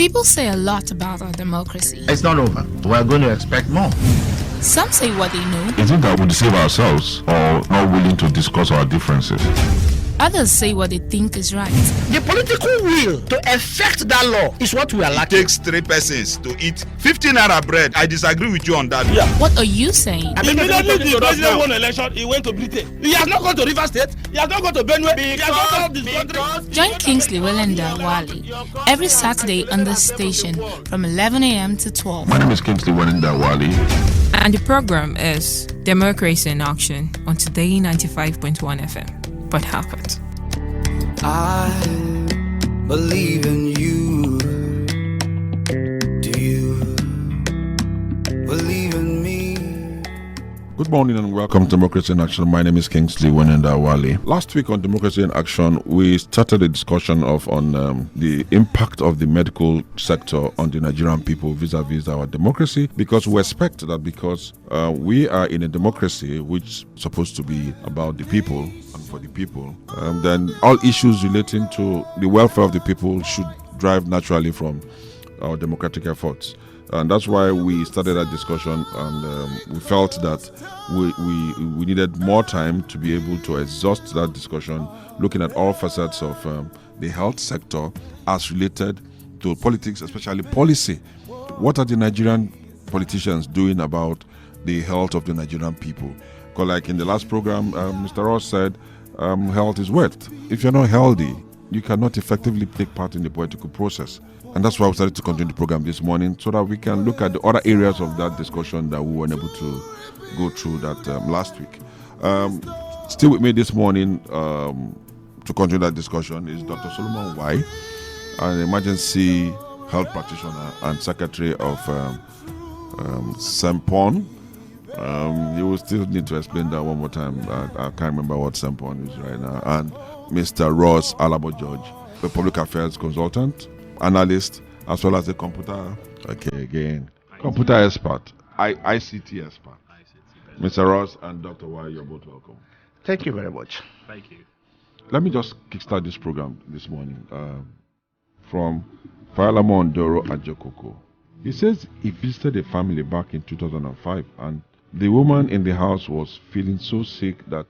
People say a lot about our democracy. It's not over. We're going to expect more. Some say what they know. Is it that we deceive ourselves or not willing to discuss our differences? Others say what they think is right. The political will to effect that law is what we are lacking. It takes 3 persons to eat 15 naira bread. I disagree with you on that. Yeah. What are you saying? Immediately the president won election, he went to Britain. He has not gone to River State. He has not gone to Benue. He has not gone to this country. Join Kingsley Wilenda Wali every Saturday on this station from 11 a.m. to 12. My name is Kingsley Wilenda Wali. And the program is Democracy in Action on Today 95.1 FM. Port Harcourt. I believe in you. Do you believe in me? Good morning and welcome to Democracy in Action. My name is Kingsley Wenenda Wali. Last week on Democracy in Action, we started a discussion on the impact of the medical sector on the Nigerian people vis-a-vis our democracy, because we expect that because we are in a democracy which is supposed to be about the people and for the people, then all issues relating to the welfare of the people should drive naturally from our democratic efforts. And that's why we started that discussion, and we felt that we needed more time to be able to exhaust that discussion, looking at all facets of the health sector as related to politics, especially policy. What are the Nigerian politicians doing about the health of the Nigerian people? Because like in the last program, Mr. Ross said, health is wealth. If you're not healthy, you cannot effectively take part in the political process. And that's why we started to continue the program this morning, so that we can look at the other areas of that discussion that we weren't able to go through that last week. Still with me this morning to continue that discussion is Dr. Solomon Y, an emergency health practitioner and secretary of SEMPON. You will still need to explain that one more time. I can't remember what SEMPON is right now. And Mr. Ross Alabo George, the public affairs consultant, analyst, as well as a computer expert, ICT expert. Mr. Ross and Dr. Y, you're both welcome. Thank you very much. Thank you. Let me just kickstart this program this morning from Fayalamo Ndoro Ajokoko. He says he visited a family back in 2005, and the woman in the house was feeling so sick that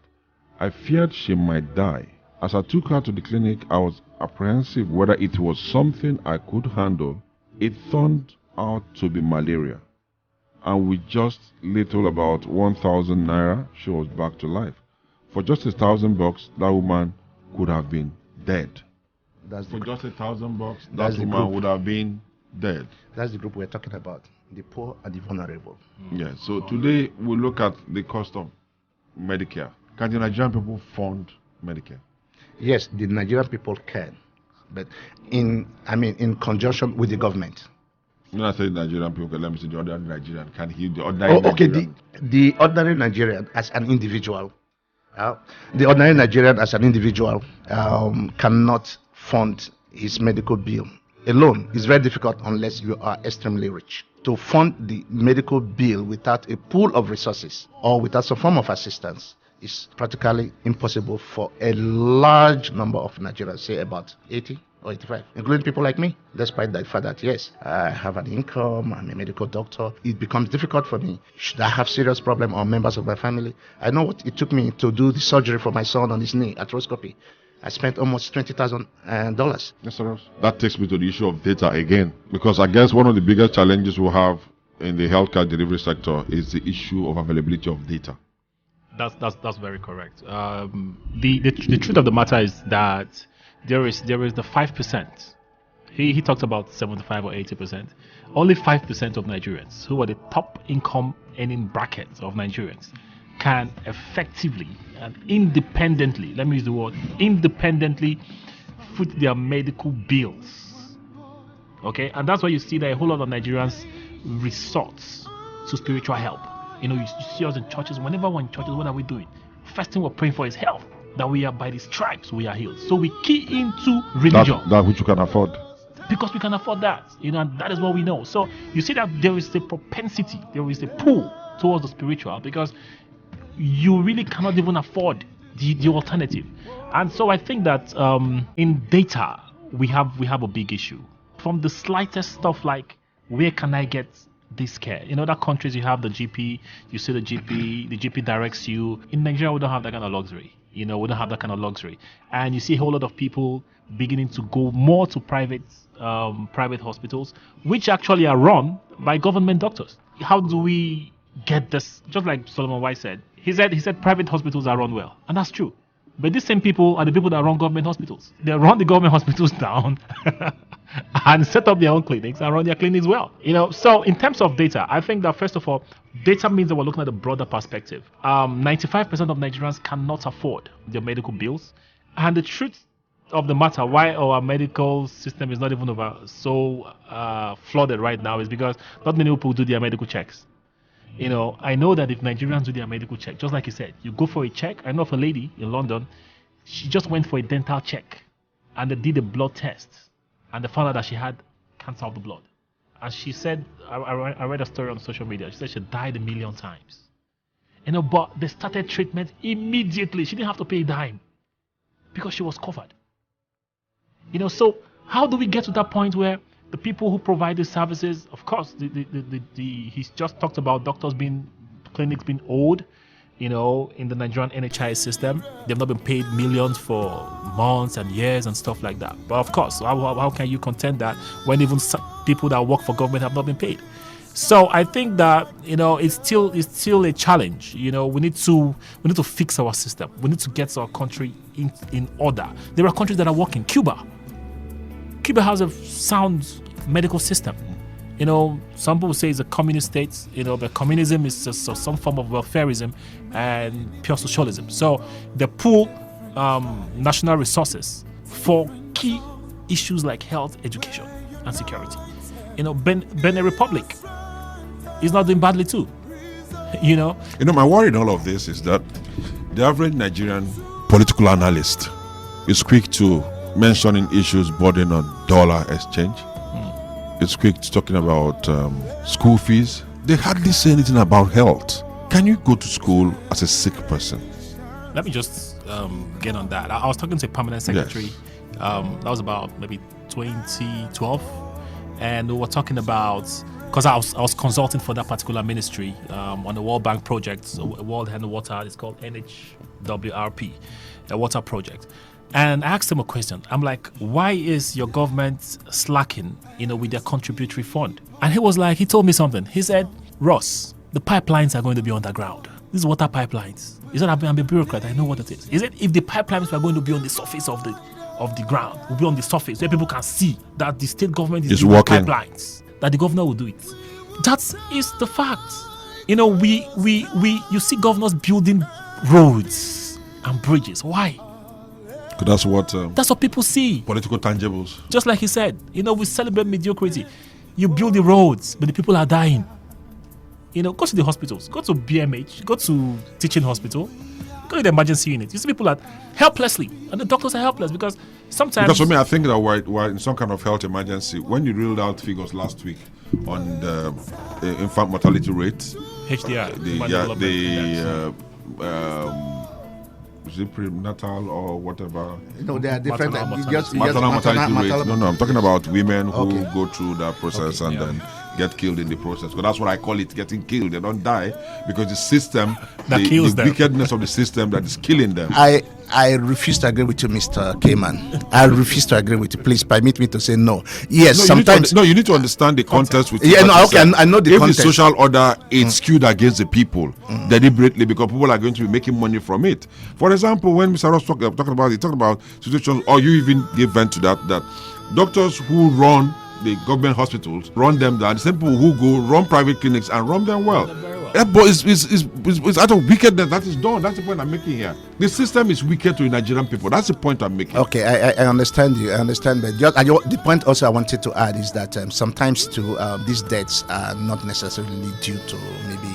I feared she might die. As I took her to the clinic, I was apprehensive whether it was something I could handle. It turned out to be malaria. And with just little about 1,000 naira, she was back to life. For just $1,000, that woman could have been dead. For just $1,000, that woman would have been dead. That's the group we're talking about, the poor and the vulnerable. Yeah, so today we look at the cost of Medicare. Can the Nigerian people fund Medicare? Yes, the Nigerian people can, but in conjunction with the government. When I say Nigerian people, let me say the ordinary Nigerian. Can he, the ordinary Nigerian? The ordinary Nigerian as an individual, cannot fund his medical bill alone. It's very difficult unless you are extremely rich. To fund the medical bill without a pool of resources or without some form of assistance is practically impossible for a large number of Nigerians, say about 80 or 85, including people like me. Despite the fact that, yes, I have an income, I'm a medical doctor, it becomes difficult for me. Should I have serious problem or members of my family? I know what it took me to do the surgery for my son on his knee, arthroscopy. I spent almost $20,000. Yes, sir. That takes me to the issue of data again, because I guess one of the biggest challenges we have in the healthcare delivery sector is the issue of availability of data. That's very correct. The truth of the matter is that there is the 5%. He talked about 75 or 80%. Only 5% of Nigerians, who are the top income earning brackets of Nigerians, can effectively and independently, let me use the word independently, foot their medical bills. Okay, and that's why you see that a whole lot of Nigerians resort to spiritual help. You know, you see us in churches. Whenever we're in churches, what are we doing? First thing we're praying for is health. That we are by the stripes we are healed. So we key into religion. That which you can afford. Because we can afford that. You know, and that is what we know. So you see that there is a propensity, there is a pull towards the spiritual, because you really cannot even afford the alternative. And so I think that in data we have a big issue. from the slightest stuff like, where can I get this care? In other countries, you have the GP, you see the GP directs you. In Nigeria, we don't have that kind of luxury. We don't have that kind of luxury. And you see a whole lot of people beginning to go more to private hospitals, which actually are run by government doctors. How do we get this? Just like Solomon White said, he said private hospitals are run well, and that's true. But these same people are the people that run government hospitals. They run the government hospitals down and set up their own clinics and run their clinics well. So in terms of data, I think that first of all, data means that we're looking at a broader perspective. 95% of Nigerians cannot afford their medical bills, and the truth of the matter, why our medical system is not even flooded right now, is because not many people do their medical checks. I know that if Nigerians do their medical check, just like you said, you go for a check. I know of a lady in London, she just went for a dental check, and they did a blood test, and they found out that she had cancer of the blood. And she said, I read a story on social media. She said she died 1 million times. But they started treatment immediately. She didn't have to pay a dime because she was covered. So how do we get to that point where the people who provide these services, of course, he's just talked about clinics being owed, in the Nigerian NHIS system. They've not been paid millions for months and years and stuff like that. But of course, how can you contend that when even people that work for government have not been paid? So I think that it's still a challenge. We need to fix our system. We need to get our country in order. There are countries that are working. Cuba has a sound medical system. Some people say it's a communist state, but communism is just some form of welfarism and pure socialism. So they pool national resources for key issues like health, education, and security. Benin Republic is not doing badly too. My worry in all of this is that the average Nigerian political analyst is quick to mentioning issues bordering on dollar exchange. It's quick to talking about school fees. They hardly say anything about health. Can you go to school as a sick person? Let me just get on that. I was talking to a permanent secretary. Yes. That was about maybe 2012, and we were talking about, because I was consulting for that particular ministry on the World Bank project, so World Hand Water. It's called NHWRP, a water project. And I asked him a question. I'm like, why is your government slacking, with their contributory fund? And he told me something. He said, Ross, the pipelines are going to be underground. These water pipelines. He said, I'm a bureaucrat. I know what it is. He said, if the pipelines were going to be on the surface of the ground, will be on the surface where people can see that the state government is doing pipelines, that the governor will do it. That is the fact. You see governors building roads and bridges. Why? That's what people see. Political tangibles. Just like he said, we celebrate mediocrity. You build the roads, but the people are dying. Go to the hospitals. Go to BMH. Go to teaching hospital. Go to the emergency unit. You see people are helplessly, and the doctors are helpless because sometimes. Because for me, I think that we're in some kind of health emergency. When you reeled out figures last week on the infant mortality rate, HDI, is it prenatal or whatever? They are different. Maternal mortality rate. No, I'm talking about women who go through that process then get killed in the process. Because that's what I call it, getting killed. They don't die because the system, the wickedness of the system that is killing them. I refuse to agree with you, Mr. Kayman. I refuse to agree with you. Please permit me to say no. Yes, sometimes. You need to understand the context. I know the context. If the social order is skewed against the people deliberately because people are going to be making money from it. For example, when Mr. Ross talked about situations, or you even gave vent to that doctors who run the government hospitals run them down. The same people who go run private clinics and run them well. But it's out of wickedness that is done. That's the point I'm making here. The system is wicked to the Nigerian people. That's the point I'm making. Okay, I understand you. I understand, but the point also I wanted to add is that sometimes these deaths are not necessarily due to maybe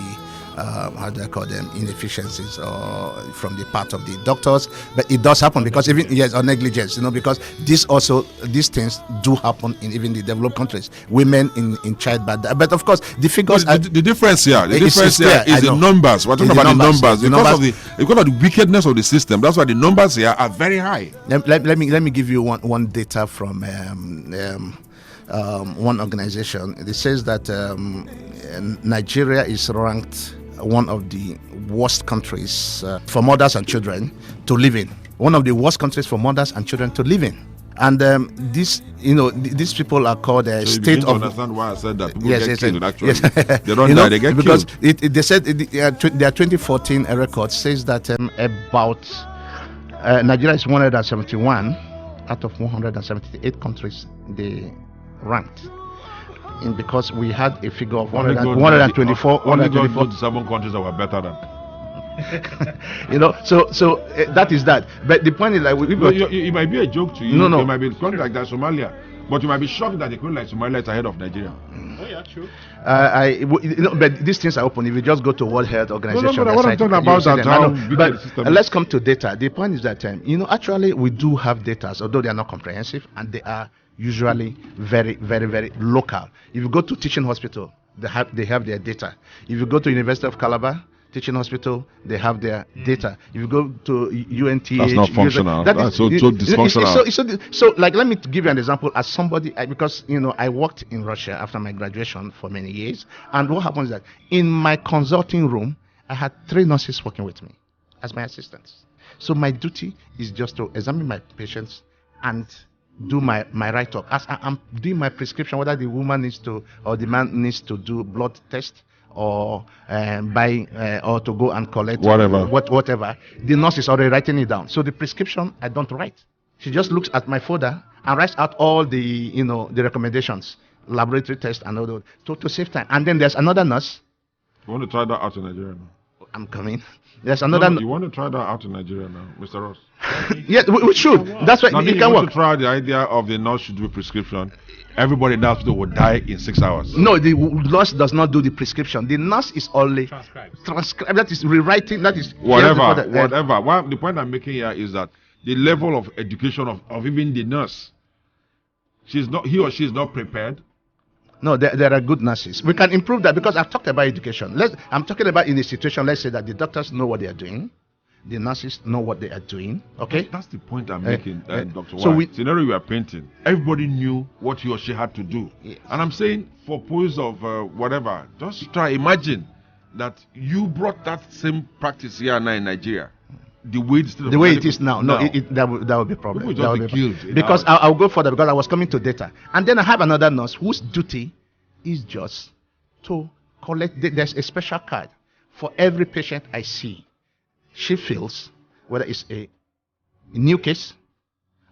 how do I call them, inefficiencies or from the part of the doctors, but it does happen because or negligence, because these things do happen in even the developed countries. Women in childbirth, but of course the figures. The difference here, is the numbers. We're talking about the numbers because of the wickedness of the system. That's why the numbers here are very high. Let me give you one data from one organization. It says that Nigeria is ranked one of the worst countries for mothers and children to live in. One of the worst countries for mothers and children to live in. And these people are called so state of. Understand why I said that? People Yes, get killed, actually. yes. They don't die, they get because killed. They said their 2014 record says that about Nigeria is 171 out of 178 countries they ranked. Because we had a figure of 124. Only God go to 7 countries that were better than. So that is that. But the point is, like, it might be a joke to you. No. It might be a country like that, Somalia, but you might be shocked that a country like Somalia is ahead of Nigeria. Oh yeah, true. But these things are open. If you just go to World Health Organization, No, what I'm talking about that. But let's come to data. The point is that actually we do have data, although they are not comprehensive, and they are usually very, very, very local. If you go to teaching hospital, they have their data. If you go to University of Calabar teaching hospital, they have their data. If you go to UNTH, that's not functional. That's so dysfunctional. So, like, let me give you an example. As somebody, because I worked in Russia after my graduation for many years, and what happens is that in my consulting room, I had 3 nurses working with me as my assistants. So my duty is just to examine my patients and do my write-up. As I'm doing my prescription, whether the woman needs to or the man needs to do blood test or buy or to go and collect whatever, the nurse is already writing it down. So the prescription I don't write. She just looks at my folder and writes out all the the recommendations, laboratory tests and all that to save time. And then there's another nurse. You want to try that out in Nigeria now? I'm coming. There's another. No, you want to try that out in Nigeria now, Mr. Ross? Yes, we should. That's why it can work. To try the idea of the nurse should do a prescription. Everybody in the hospital will die in 6 hours. No, the nurse does not do the prescription. The nurse is only transcribe. That is rewriting. That is whatever. Well, the point I'm making here is that the level of education of even the nurse, he or she is not prepared. No, there are good nurses. We can improve that because I've talked about education. I'm talking about in a situation, let's say that the doctors know what they are doing. The nurses know what they are doing. Okay? That's the point I'm making, Dr. So White. Scenario you are painting, everybody knew what he or she had to do. Yes. And I'm saying, for purpose of whatever, just imagine that you brought that same practice here now in Nigeria. The way it is now. No, that would be a problem. People just be killed. Because I'll go further because I was coming to data. And then I have another nurse whose duty is just to collect. There's a special card for every patient I see. She feels whether it's a new case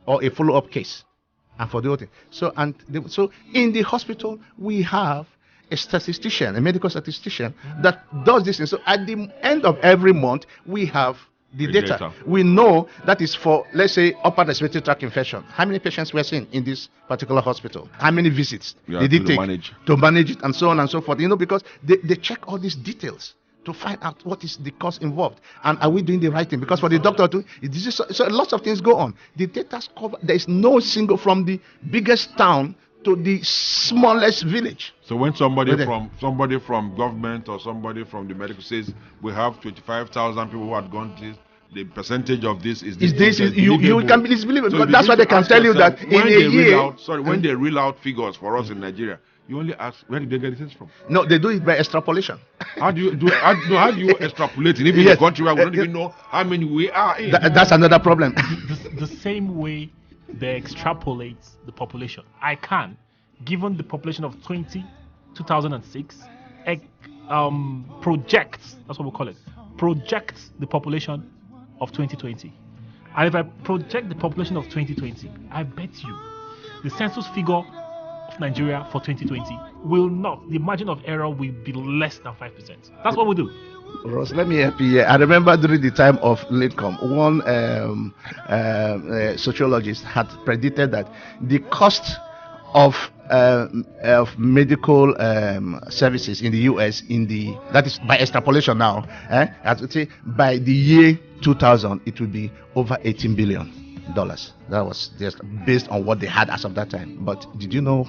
or a follow-up case, and for the other thing. So in the hospital we have a statistician, a medical statistician that does this. And so at the end of every month we have the data. We know that is for, let's say, upper respiratory tract infection. How many patients we are seeing in this particular hospital? How many visits did it take to manage it, and so on and so forth? Because they check all these details to find out what is the cost involved, and are we doing the right thing? Because for the doctor to, so lots of things go on. The data's covered. There is no single from the biggest town to the smallest village. So when somebody from government or somebody from the medical says we have 25,000 people who had gone to this, the percentage of this is this. You can believe it. So that's why they can tell you that in a year. When they reel out figures for us in Nigeria, you only ask, where did they get this from? No, they do it by extrapolation. How do you extrapolate it? Even in a country where we don't even know how many we are in. That's another problem. The same way they extrapolate the population. I can, given the population of 2006, project, that's what we call it, project the population of 2020. And if I project the population of 2020, I bet you the census figure of Nigeria for 2020 will not, the margin of error will be less than 5%. That's what we do. Ross, let me help you here. I remember during the time of Lincoln, one sociologist had predicted that the cost of medical services in the US that is by extrapolation now, as we say, by the year 2000 it will be over $18 billion. That was just based on what they had as of that time. But do you know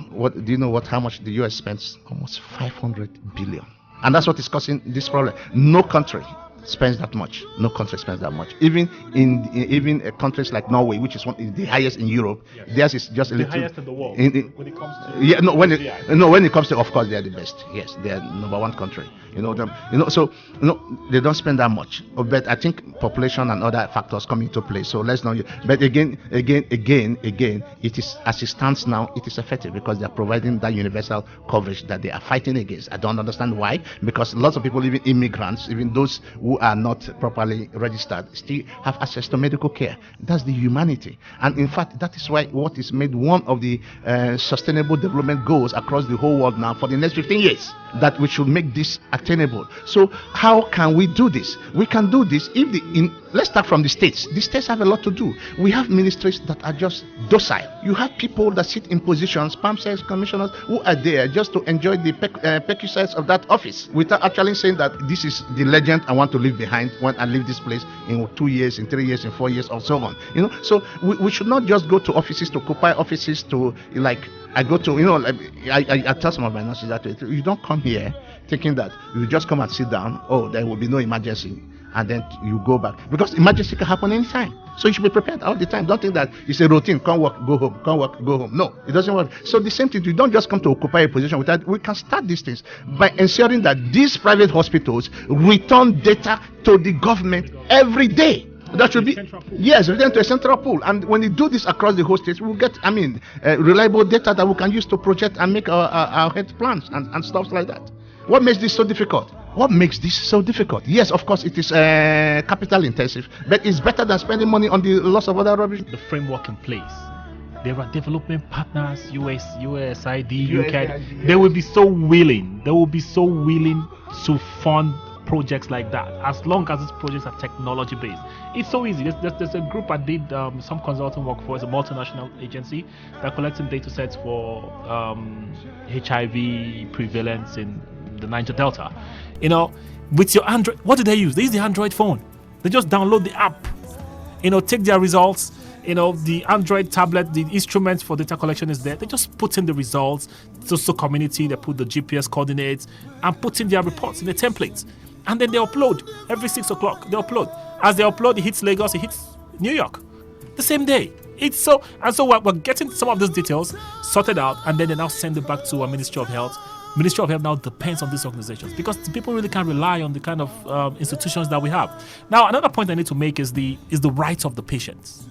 how much the US spends? Almost $500 billion. And that's what is causing this problem. No country spends that much. No country spends that much. Even in countries like Norway, which is the highest in Europe, theirs is just a little. The highest in the world. When it comes to when it comes to, of course, they are the best. Yes, they are number one country. So they don't spend that much. But I think population and other factors come into play. So let's not. But again, it is, as it stands now, it is effective because they are providing that universal coverage that they are fighting against. I don't understand why, because lots of people, even immigrants, even those who are not properly registered, still have access to medical care. That's the humanity. And in fact, that is why what is made one of the sustainable development goals across the whole world now for the next 15 years, that we should make this attainable. So how can we do this? We can do this if let's start from the states. The states have a lot to do. We have ministries that are just docile. You have people that sit in positions, palm sales commissioners, who are there just to enjoy the perquisites of that office without actually saying that this is the legend I want to leave behind when I leave this place in 2 years, in 3 years, in 4 years, or so on. So we should not just go to offices to occupy offices to I go to, I tell some of my nurses that you don't come here thinking that you just come and sit down, there will be no emergency, and then you go back. Because emergency can happen anytime. So you should be prepared all the time. Don't think that it's a routine, come work, go home, come work, go home. No, it doesn't work. So the same thing, you don't just come to occupy a position with that. We can start these things by ensuring that these private hospitals return data to the government every day. That should be, yes, return to a central pool. And when you do this across the whole state, we'll get, reliable data that we can use to project and make our health plans and stuff like that. What makes this so difficult? Yes, of course, it is capital intensive, but it's better than spending money on the loss of other rubbish. The framework in place. There are development partners, USAID, UK. They will be so willing. To fund projects like that, as long as these projects are technology based. It's so easy. There's a group I did some consulting work for. It's a multinational agency. They're collecting data sets for HIV prevalence in the Niger Delta. With your Android, what do they use? They use the Android phone. They just download the app, take their results. The Android tablet, the instrument for data collection is there. They just put in the results, social community, they put the GPS coordinates and put in their reports in the templates. And then they upload every 6 o'clock. They upload. As they upload, it hits Lagos, it hits New York the same day. So we're getting some of those details sorted out, and then they now send it back to our Ministry of Health. Ministry of Health now depends on these organizations because the people really can't rely on the kind of institutions that we have. Now, another point I need to make is the rights of the patients.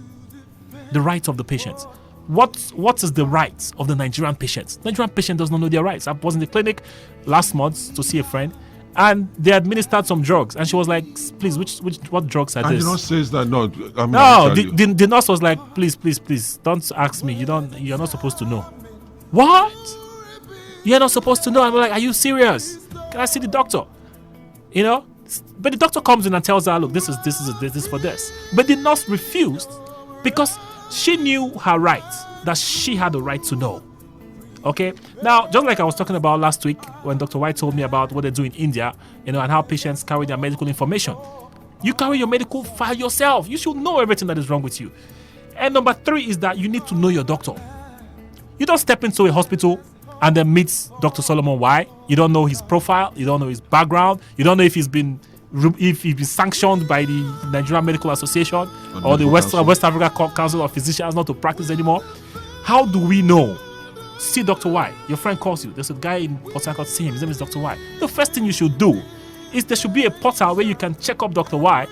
The rights of the patients. What is the rights of the Nigerian patients? Nigerian patient does not know their rights. I was in the clinic last month to see a friend, and they administered some drugs, and she was like, "Please, what drugs are and this?" And the nurse says that no. The nurse was like, "Please, don't ask me. You're not supposed to know." What? You're not supposed to know? I'm like, "Are you serious? Can I see the doctor?" But the doctor comes in and tells her, "Look, this is for this." But the nurse refused because she knew her rights, that she had the right to know. Okay, now just like I was talking about last week when Dr. White told me about what they do in India, and how patients carry their medical information. You carry your medical file yourself. You should know everything that is wrong with you. And number 3 is that you need to know your doctor. You don't step into a hospital and then meet Dr. Solomon Y. You don't know his profile. You don't know his background. You don't know if he's been sanctioned by the Nigerian Medical Association or the West Africa Council of Physicians not to practice anymore. How do we know? See Dr. Y. Your friend calls you. There's a guy in Port Harcourt, see him. His name is Dr. Y. The first thing you should do is there should be a portal where you can check up Dr. Y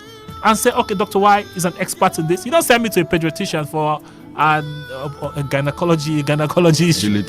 and say, okay, Dr. Y is an expert in this. You don't send me to a pediatrician for a gynecology issue.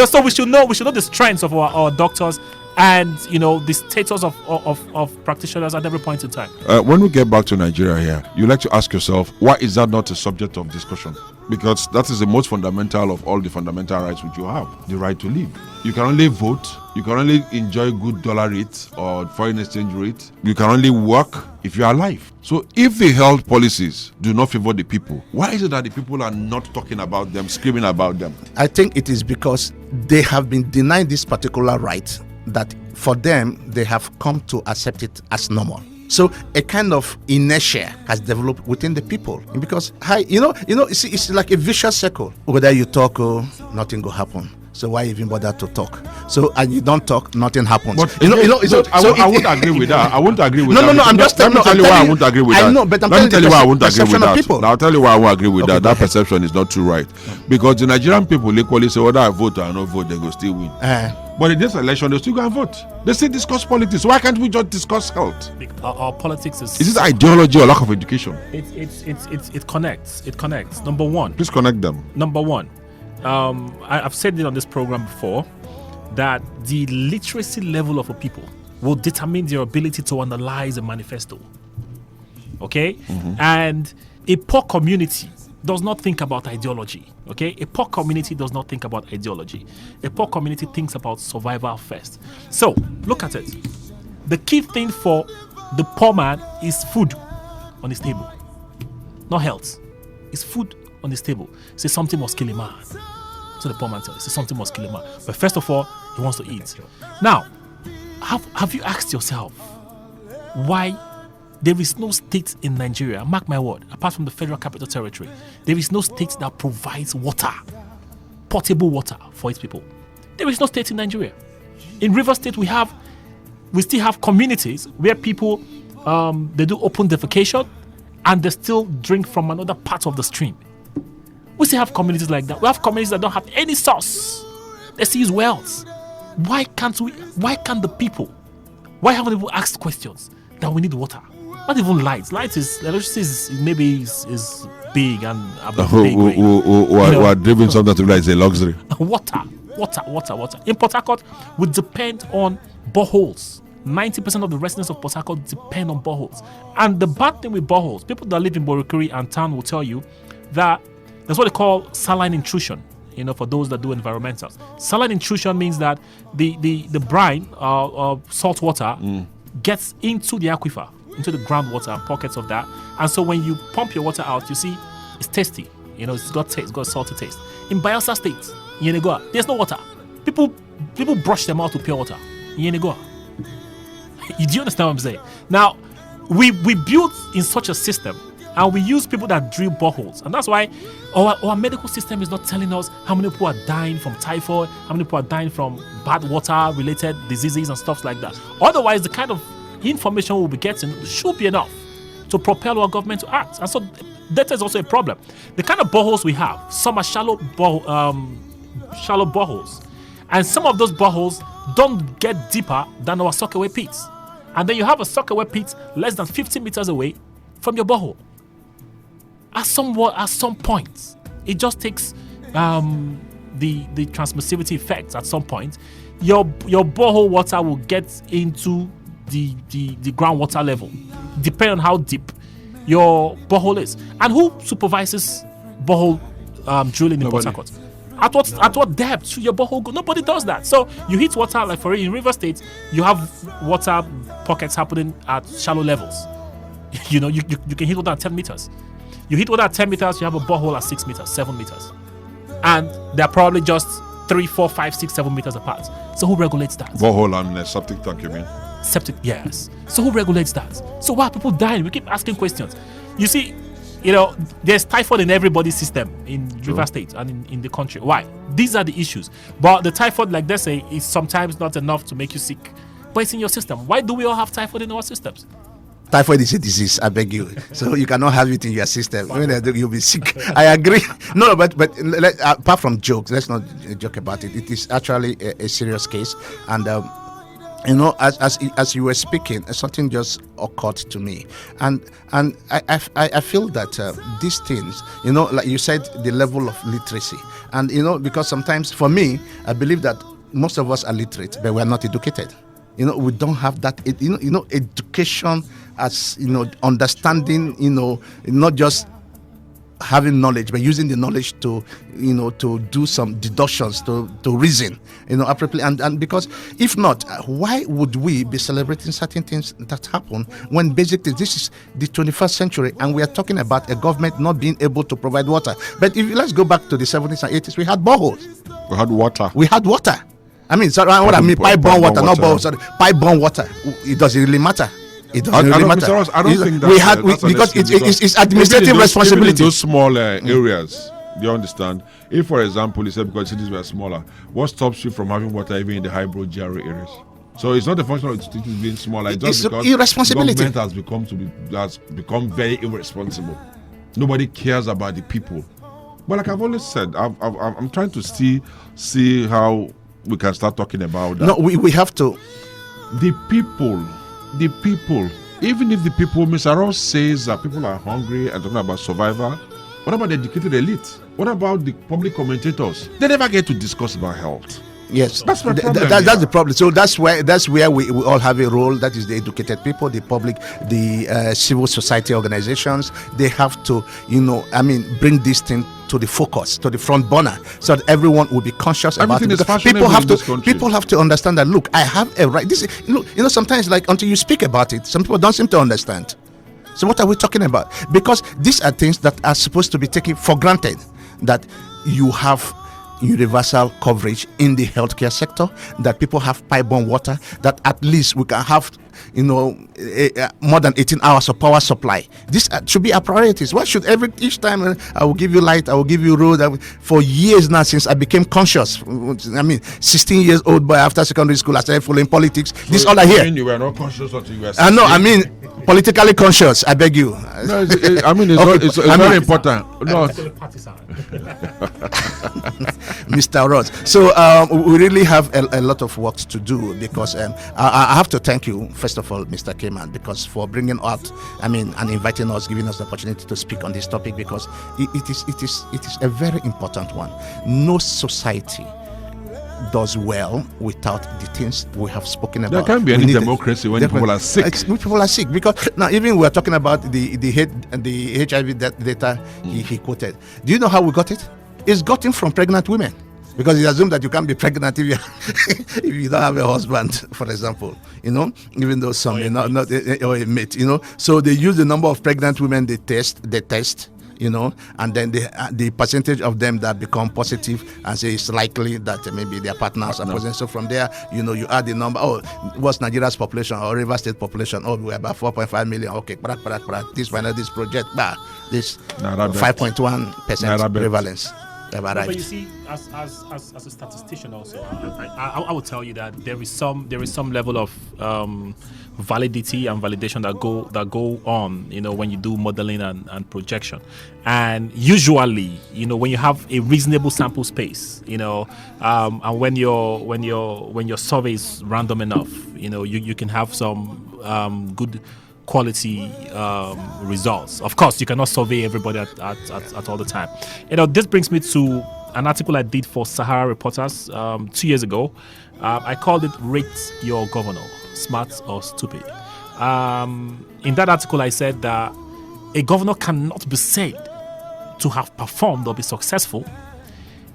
So we should know the strengths of our doctors and the status of practitioners at every point in time. When we get back to Nigeria here, you like to ask yourself, why is that not a subject of discussion? Because that is the most fundamental of all the fundamental rights which you have, the right to live. You can only vote, you can only enjoy good dollar rates or foreign exchange rate, you can only work if you are alive. So if the health policies do not favor the people, why is it that the people are not talking about them, screaming about them? I think it is because they have been denied this particular right, that for them, they have come to accept it as normal. So a kind of inertia has developed within the people, because it's like a vicious circle. Whether you talk, nothing will happen. So why even bother to talk? So and you don't talk, nothing happens. But I won't agree with that. I won't agree with that. No. I'm just let me tell you why I won't agree with that. I know, but let me tell you why I won't agree with that. People. Now, I'll tell you why I won't agree with Okay, that. That perception is not too right, because the Nigerian people equally say whether I vote or I not vote, they go still win. But in this election, they still go and vote. They still discuss politics. Why can't we just discuss health? Our politics is. Is this ideology or lack of education? It connects. It connects. Number one. Please connect them. Number one. I've said it on this program before that the literacy level of a people will determine their ability to analyze a manifesto. Okay? And a poor community does not think about ideology. Okay? A poor community does not think about ideology. A poor community thinks about survival first. So, look at it. The key thing for the poor man is food on his table, not health. It's food on his table. Say something must kill a man. So the poor man tells you, something must kill a man. But first of all, he wants to eat. Now, have you asked yourself why there is no state in Nigeria, mark my word, apart from the Federal Capital Territory, there is no state that provides water, potable water for its people. There is no state in Nigeria. In Rivers State, we still have communities where people they do open defecation and they still drink from another part of the stream. We still have communities like that. We have communities that don't have any source. They still use wells. Why can't the people? Why haven't people asked questions that we need water? Not even lights. Electricity is big and who are driving something to realize a luxury. Water. In Port Harcourt, we depend on boreholes. 90% of the residents of Port Harcourt depend on boreholes. And the bad thing with boreholes, people that live in Borikiri and town will tell you that that's what they call saline intrusion. For those that do environmentals. Saline intrusion means that the brine or salt water gets into the aquifer, into the groundwater pockets of that. And so when you pump your water out, you see it's tasty. It's got taste, it's got a salty taste. In Bayelsa State, in Yenagoa, there's no water. People brush them out with pure water. In Yenagoa. Do you understand what I'm saying? Now, we built in such a system, and we use people that drill boreholes. And that's why our medical system is not telling us how many people are dying from typhoid, how many people are dying from bad water-related diseases and stuff like that. Otherwise, the kind of information we'll be getting should be enough to propel our government to act. And so that is also a problem. The kind of boreholes we have, some are shallow boreholes. And some of those boreholes don't get deeper than our sockaway pits. And then you have a sockaway pit less than 50 meters away from your borehole. At some point, it just takes the transmissivity effects. At some point, your borehole water will get into the groundwater level, depending on how deep your borehole is. And who supervises borehole drilling in Port Harcourt? At what depth should your borehole go? Nobody does that. So you hit water, like for in River State, you have water pockets happening at shallow levels. You can hit water at 10 meters. You hit water at 10 meters, you have a borehole at 6 meters, 7 meters. And they're probably just 3, 4, 5, 6, 7 meters apart. So who regulates that? Borehole and septic tank, you mean? Septic, yes. So who regulates that? So why are people dying? We keep asking questions. You see, there's typhoid in everybody's system in River State and in the country. Why? These are the issues. But the typhoid, like they say, is sometimes not enough to make you sick. But it's in your system. Why do we all have typhoid in our systems? Typhoid is a disease, I beg you. So you cannot have it in your system. When you'll be sick. I agree. No, but apart from jokes, let's not joke about it. It is actually a serious case. And as you were speaking, something just occurred to me, and I feel that these things, like you said, the level of literacy, and because sometimes for me, I believe that most of us are literate, but we are not educated. We don't have that. Education as understanding. Not just having knowledge, but using the knowledge to do some deductions, to reason, appropriately. And because if not, why would we be celebrating certain things that happen when basically this is the 21st century and we are talking about a government not being able to provide water? But let's go back to the 70s and 80s, we had boreholes. We had water. I mean, so what I mean, pipe-borne water, not boreholes. Sorry, pipe-borne water. It doesn't really matter. It doesn't really matter. Mr. Ross, I don't think that's because it's administrative responsibility. In those small areas, do you understand? If, for example, you said because cities were smaller, what stops you from having water even in the high-broad GRA areas? So it's not a function of the cities being smaller. It's just because irresponsibility. Government has become very irresponsible. Nobody cares about the people. But like I've always said, I'm trying to see how we can start talking about that. No, we have to. The people, even if the people, Mr. Ross says that people are hungry and talking about survival, what about the educated elite? What about the public commentators? They never get to discuss about health. Yes, that's my problem. That's the problem. So that's where we all have a role. That is the educated people, the public, the civil society organizations. They have to, bring this thing to the focus, to the front burner, so that everyone will be conscious about it. People have to understand that. Look, I have a right. Sometimes like until you speak about it, some people don't seem to understand. So what are we talking about? Because these are things that are supposed to be taken for granted. That you have universal coverage in the healthcare sector, that people have pipe-borne water, that at least we can have more than 18 hours of power supply. This should be our priorities. Why should each time I will give you light, I will give you road? For years now, since I became conscious, 16 years old boy after secondary school, I started following politics. So this all I hear. You were not conscious until you were 16. Politically conscious, I beg you. No, it's very important. No. Mr. Ross. So we really have a lot of work to do, because I have to thank you, first of all, Mr. Kayman, because for bringing out, and inviting us, giving us the opportunity to speak on this topic, because it is a very important one. No society does well without the things we have spoken about. There can't be any democracy when people are sick. People are sick, because now even we're talking about the HIV data he quoted. Do you know how we got it? It's gotten from pregnant women, because he assumed that you can't be pregnant if you don't have a husband, for example. Even though some may not or a mate. So they use the number of pregnant women they test. And then the percentage of them that become positive and say it's likely that maybe their partners are positive. So from there, you add the number. Oh, what's Nigeria's population or River State population? Oh, we're about 4.5 million. Okay, this project, this 5.1% prevalence. But you see, as a statistician also, I would tell you that there is some level of validity and validation that go on, when you do modeling and projection. And usually, when you have a reasonable sample space, and when your survey is random enough, you can have some good quality results. Of course, you cannot survey everybody at all the time. This brings me to an article I did for Sahara Reporters 2 years ago. I called it "Rate Your Governor, Smart or Stupid." In that article, I said that a governor cannot be said to have performed or be successful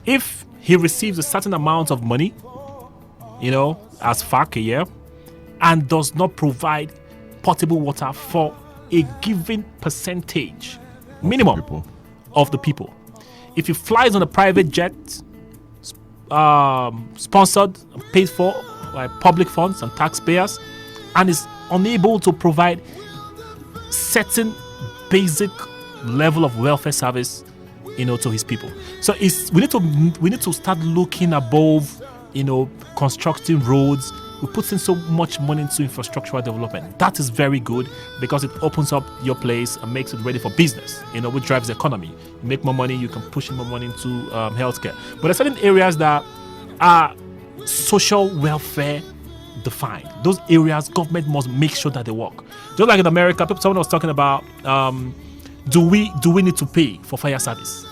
if he receives a certain amount of money, as FAC a year, and does not provide potable water for a given percentage minimum of the people. If he flies on a private jet, sponsored, paid for by public funds and taxpayers, and is unable to provide certain basic level of welfare service, to his people. So we need to start looking above, constructing roads. We put in so much money into infrastructural development. That is very good, because it opens up your place and makes it ready for business, which drives the economy. You make more money, you can push more money into healthcare. But there are certain areas that are social welfare defined. Those areas, government must make sure that they work. Just like in America, someone was talking about, do we need to pay for fire service?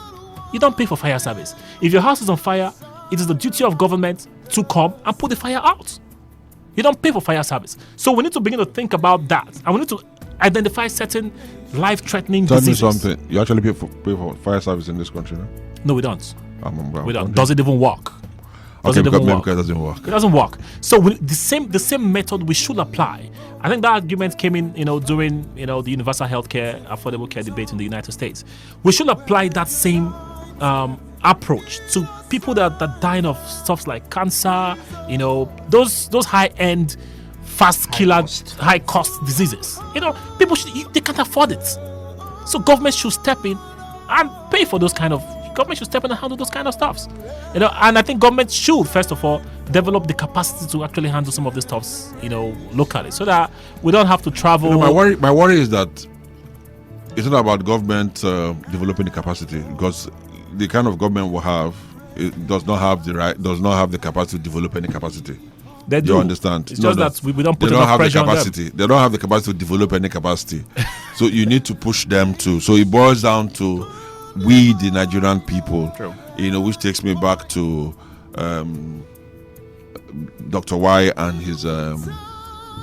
You don't pay for fire service. If your house is on fire, it is the duty of government to come and put the fire out. You don't pay for fire service. So we need to begin to think about that. And we need to identify certain life-threatening diseases. Tell me something. You actually pay for fire service in this country, no? No, we don't. We don't. Does it even work? Because it doesn't work. It doesn't work. So the same method we should apply. I think that argument came in, during, the universal healthcare, affordable care debate in the United States. We should apply that same approach to people that dying of stuff like cancer, those high-end, fast killer, high-cost diseases. People they can't afford it. So government should step in and pay for those kind of government should step in and handle those kind of stuffs. And I think government should, first of all, develop the capacity to actually handle some of the stuffs, locally, so that we don't have to travel. My worry is that it's not about government developing the capacity, because the kind of government we have, it does not have the capacity to develop any capacity. They do. You understand? It's just that we don't put they don't enough have pressure the capacity. They don't have the capacity to develop any capacity. So you need to push them to. So it boils down to we, the Nigerian people. True. Which takes me back to Dr. Y and his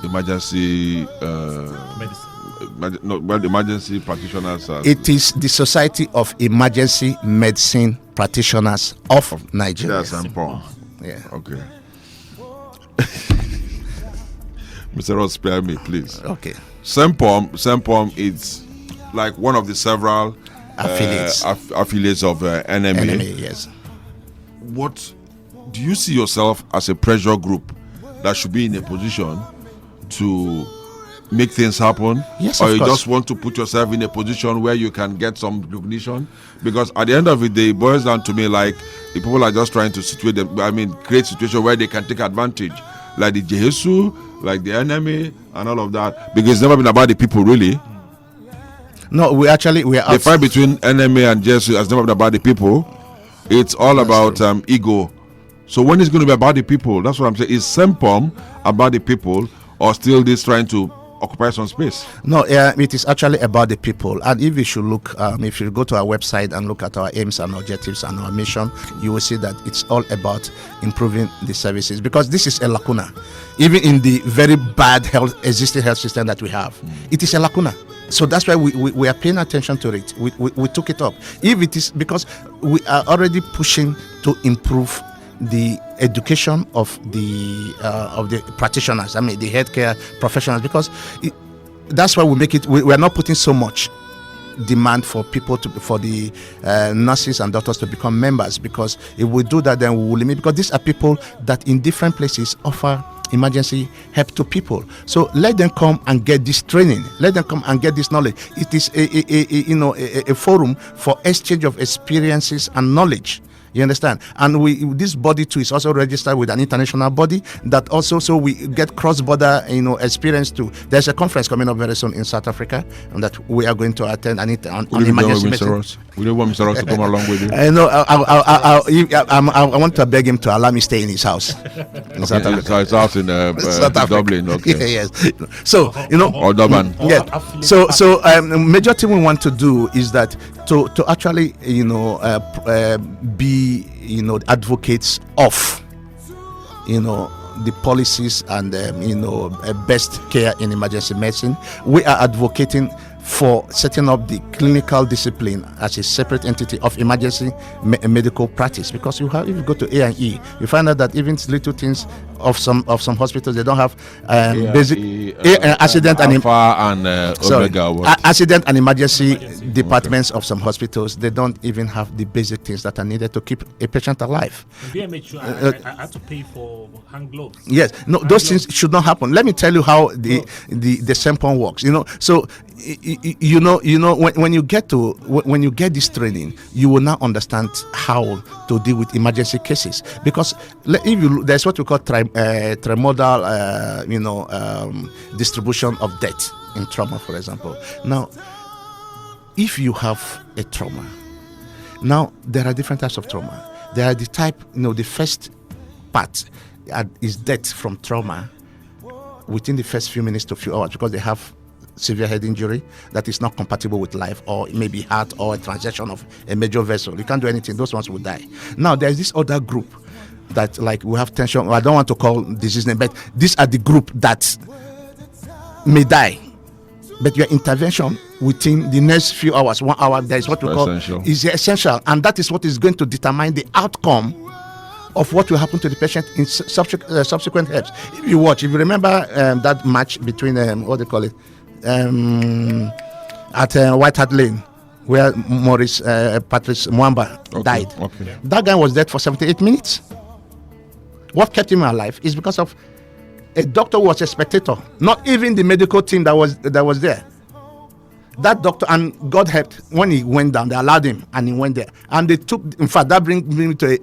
emergency emergency practitioners. It is the Society of Emergency Medicine Practitioners of Nigeria. Yes, I'm wrong. Yeah. Okay. Mr. Ross, spare me, please. Okay. SEMPOM is like one of the several affiliates of NMA. NMA, yes. What do you see yourself as a pressure group that should be in a position to make things happen? Yes, or of you course. just want to put yourself in a position where you can get some recognition? Because at the end of the day, it boils down to me like the people are just trying to create situation where they can take advantage, like the Jehesu, like the NMA, and all of that. Because it's never been about the people, really. No, we are The fight between NMA and Jehesu has never been about the people. It's all about ego. So when it's going to be about the people, that's what I'm saying. Is SEMPOM about the people, or still this trying to occupy some space? No, it is actually about the people. And if you should look, if you go to our website and look at our aims and objectives and our mission, you will see that it's all about improving the services, because this is a lacuna. Even in the very bad existing health system that we have, it is a lacuna. So that's why we are paying attention to it. We took it up. If it is because we are already pushing to improve the education of the practitioners, the healthcare professionals, because that's why we make it. We are not putting so much demand for people for the nurses and doctors to become members, because if we do that, then we will limit, because these are people that in different places offer emergency help to people. So let them come and get this training. Let them come and get this knowledge. It is a forum for exchange of experiences and knowledge. You understand? And this body too is also registered with an international body that also, so we get cross-border, experience too. There's a conference coming up very soon in South Africa, and that we are going to attend. On emergency medicine. We don't want Mr. Ross to come along with you. I want to beg him to allow me stay in his house. In South Africa. So it's out in Dublin. Okay. Yes. So or Durban. Yeah. So major thing we want to do is that to actually be advocates of the policies and best care in emergency medicine. We are advocating for setting up the clinical discipline as a separate entity of emergency medical practice, because if you go to A&E, you find out that even little things of some hospitals, they don't have basic accident and accident and emergency departments of some hospitals. They don't even have the basic things that are needed to keep a patient alive. BMH, I had to pay for hand gloves. Yes, no, those things should not happen. Let me tell you how the SEMPOM works. So when you get this training, you will now understand how to deal with emergency cases, because there's what we call trimodal distribution of death in trauma, for example. Now, if you have a trauma, now there are different types of trauma. There are the type, the first part is death from trauma within the first few minutes to few hours, because they have severe head injury that is not compatible with life, or maybe heart or a transaction of a major vessel. You can't do anything. Those ones will die. Now there's this other group that, like, we have tension. I don't want to call disease name, but these are the group that may die, but your intervention within the next few hours, 1 hour, there is what we call is essential, and that is what is going to determine the outcome of what will happen to the patient in subsequent helps. If you remember that match between what they call it at White Hart Lane, where Patrice Mwamba died. Okay. That guy was dead for 78 minutes. What kept him alive is because of a doctor who was a spectator, not even the medical team that was there. that doctor, and God helped, when he went down, they allowed him and he went there. And they took, in fact, that brings me to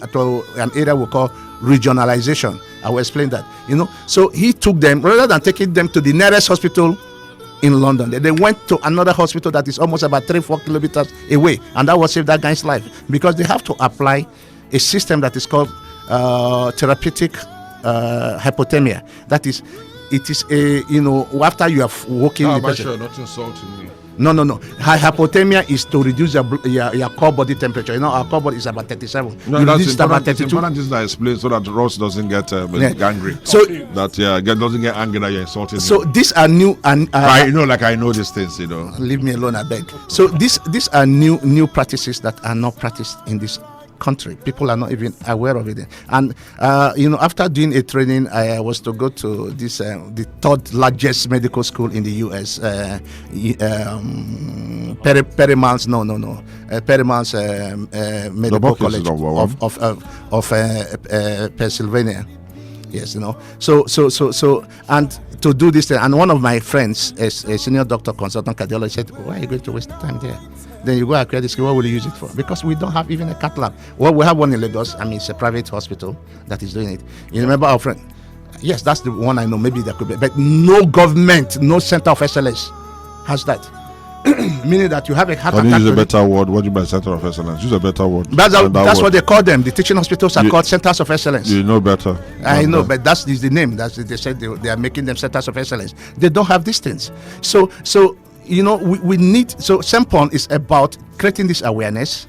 an area we call regionalization. I will explain that, So he took them, rather than taking them to the nearest hospital in London, they went to another hospital that is almost about 3-4 kilometers away. And that will save that guy's life, because they have to apply a system that is called therapeutic hypothermia. That is, it is a, after you have woken the patient. Sure, not insulting me. No. Hypothermia is to reduce your core body temperature. Our core body is about 37. No, that's important. It's important is that I explain so that Ross doesn't get angry. So doesn't get angry that you're insulting. So him. These are new, and I know these things. Leave me alone, I beg. So these are new practices that are not practiced in this country. People are not even aware of it. And after doing a training, I was to go to this the third largest medical school in the US, Perryman's Medical College of Pennsylvania. Yes, So and to do this thing, and one of my friends, a senior doctor consultant cardiologist, said, "Why are you going to waste time there? Then you go acquire this skill. What will you use it for?" Because we don't have even a cath lab. Well, we have one in Lagos. It's a private hospital that is doing it. You remember our friend? Yes, that's the one I know. Maybe that could be, but no government, no center of excellence has that. Meaning that you have a heart attack. Use a better word. What do you mean by center of excellence? Use a better word. That's what they call them. The teaching hospitals are called centers of excellence. You know better. I know, but that's the name. They said they are making them centers of excellence. They don't have these things. So we need. So SEMPON is about creating this awareness,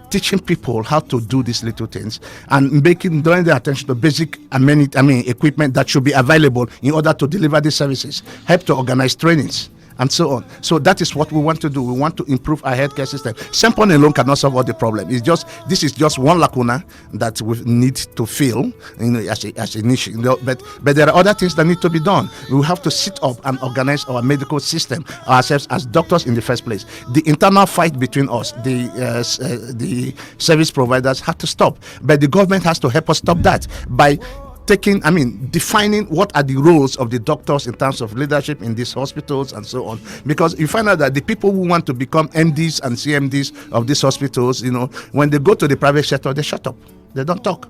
teaching people how to do these little things, and drawing their attention to basic equipment that should be available in order to deliver these services. Help to organize trainings, and so on. So that is what we want to do. We want to improve our healthcare system. SEMPON alone cannot solve all the problem. This is just one lacuna that we need to fill, as an issue. But there are other things that need to be done. We have to sit up and organize our medical system ourselves as doctors in the first place. The internal fight between us, the service providers, have to stop. But the government has to help us stop that by defining what are the roles of the doctors in terms of leadership in these hospitals and so on. Because you find out that the people who want to become MDs and CMDs of these hospitals, when they go to the private sector, they shut up. They don't talk.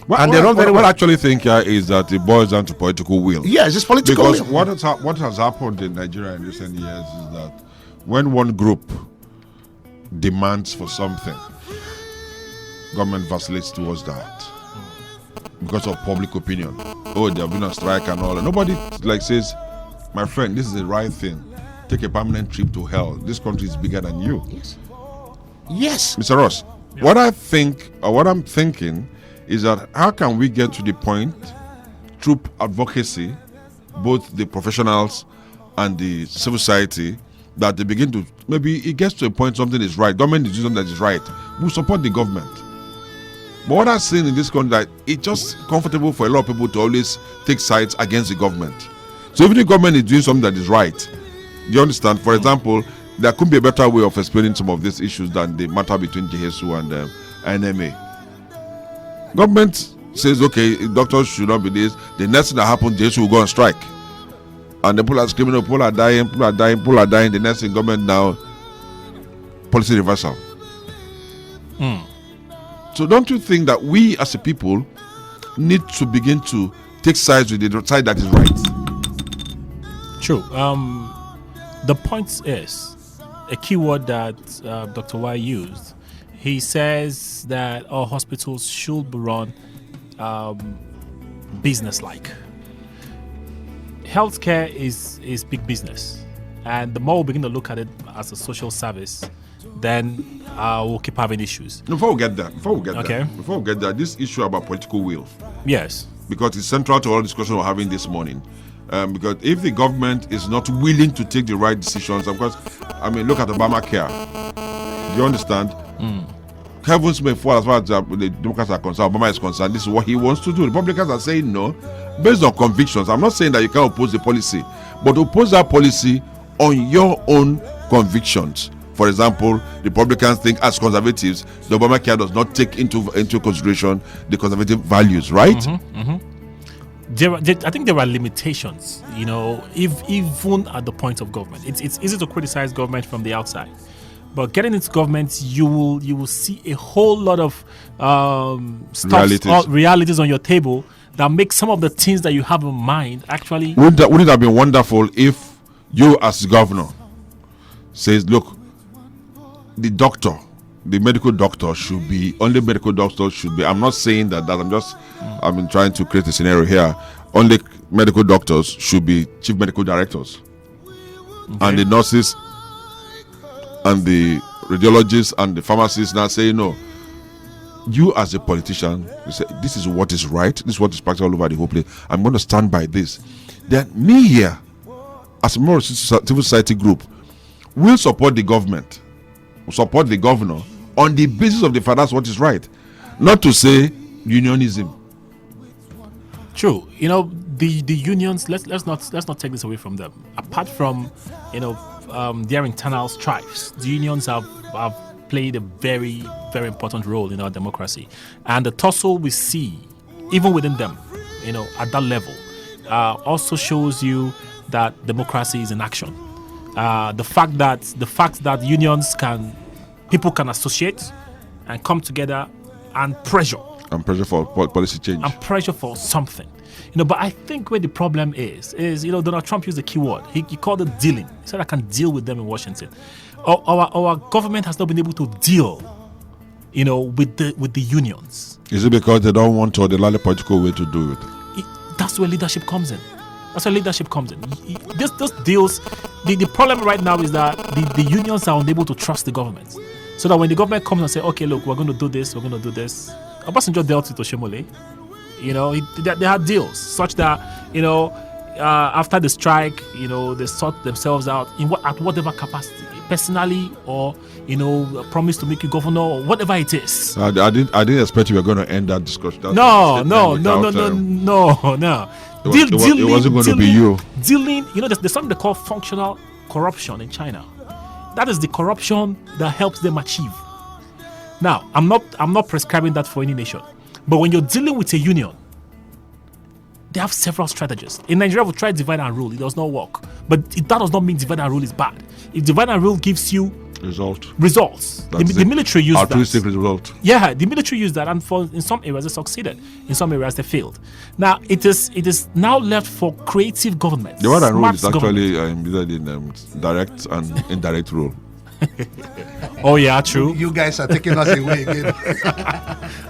What I actually think is that it boils down to political will. Yes, it's political will. Because what has happened in Nigeria in recent years is that when one group demands for something, government vacillates towards that. Because of public opinion. Oh, they have been on strike and all. And nobody says, my friend, this is the right thing. Take a permanent trip to hell. This country is bigger than you. Yes. Mr. Ross, what I'm thinking is that how can we get to the point through advocacy, both the professionals and the civil society, that they begin to, maybe it gets to a point something is right. Government is doing something that is right. We support the government. But what I've seen in this country, that it's just comfortable for a lot of people to always take sides against the government. So if the government is doing something that is right, do you understand? For example, there could be a better way of explaining some of these issues than the matter between GSU and NMA. Government says, okay, doctors should not be this. The next thing that happens, GSU will go on strike. And the people are screaming, people are dying. The next thing, government now, policy reversal. So don't you think that we as a people need to begin to take sides with the side that is right? True. The point is, a key word that Dr. Y used, he says that our hospitals should be run business-like. Healthcare is big business, and the more we begin to look at it as a social service, then we'll keep having issues. Before we get there, this issue about political will. Yes. Because it's central to all the discussion we're having this morning. Because if the government is not willing to take the right decisions, of course, look at Obamacare. Do you understand? Heavens may fall as far as the Democrats are concerned. Obama is concerned. This is what he wants to do. Republicans are saying no, based on convictions. I'm not saying that you can't oppose the policy, but oppose that policy on your own convictions. For example, Republicans think as conservatives, the Obamacare does not take into consideration the conservative values, right? I think there are limitations, even at the point of government. It's easy to criticize government from the outside, but getting into government, you will see a whole lot of realities on your table that make some of the things that you have in mind actually. Wouldn't it have been wonderful if you, as governor, says, look, the medical doctor should be, only medical doctors should be, I'm not saying that I've been trying to create a scenario here, only medical doctors should be chief medical directors. Okay. And the nurses and the radiologists and the pharmacists now say, no, you as a politician, you say, this is what is right, this is what is practical all over the whole place, I'm going to stand by this. Then me here, as a more civil society group, will support the government, support the governor on the basis of the fact that's what is right, not to say unionism. True, the unions. Let's not take this away from them. Apart from their internal strifes, the unions have played a very, very important role in our democracy, and the tussle we see, even within them, at that level, also shows you that democracy is in action. The fact that people can associate and come together and pressure for policy change and pressure for something, But I think where the problem is Donald Trump used a key word. He called it dealing. He said, "I can deal with them in Washington." Our government has not been able to deal, with the unions. Is it because they don't want, or they like a political way to do it? That's where leadership comes in. Those deals, the problem right now is that the unions are unable to trust the government. So that when the government comes and say, okay, look, we're going to do this. Obasanjo dealt with Oshomole. They had deals such that, after the strike, they sort themselves out at whatever capacity, personally or, promise to make you governor or whatever it is. I didn't expect you were going to end that discussion. No. It wasn't going to be you. Dealing, there's something they call functional corruption in China. That is the corruption that helps them achieve. Now, I'm not prescribing that for any nation. But when you're dealing with a union, they have several strategies. In Nigeria, we try divide and rule. It does not work. But that does not mean divide and rule is bad. If divide and rule gives you results. The military used that. Altruistic result. Yeah, the military used that, and in some areas they succeeded. In some areas they failed. Now it is now left for creative governments. Divide and rule is actually embedded in direct and indirect rule. Oh yeah, true. You guys are taking us away again.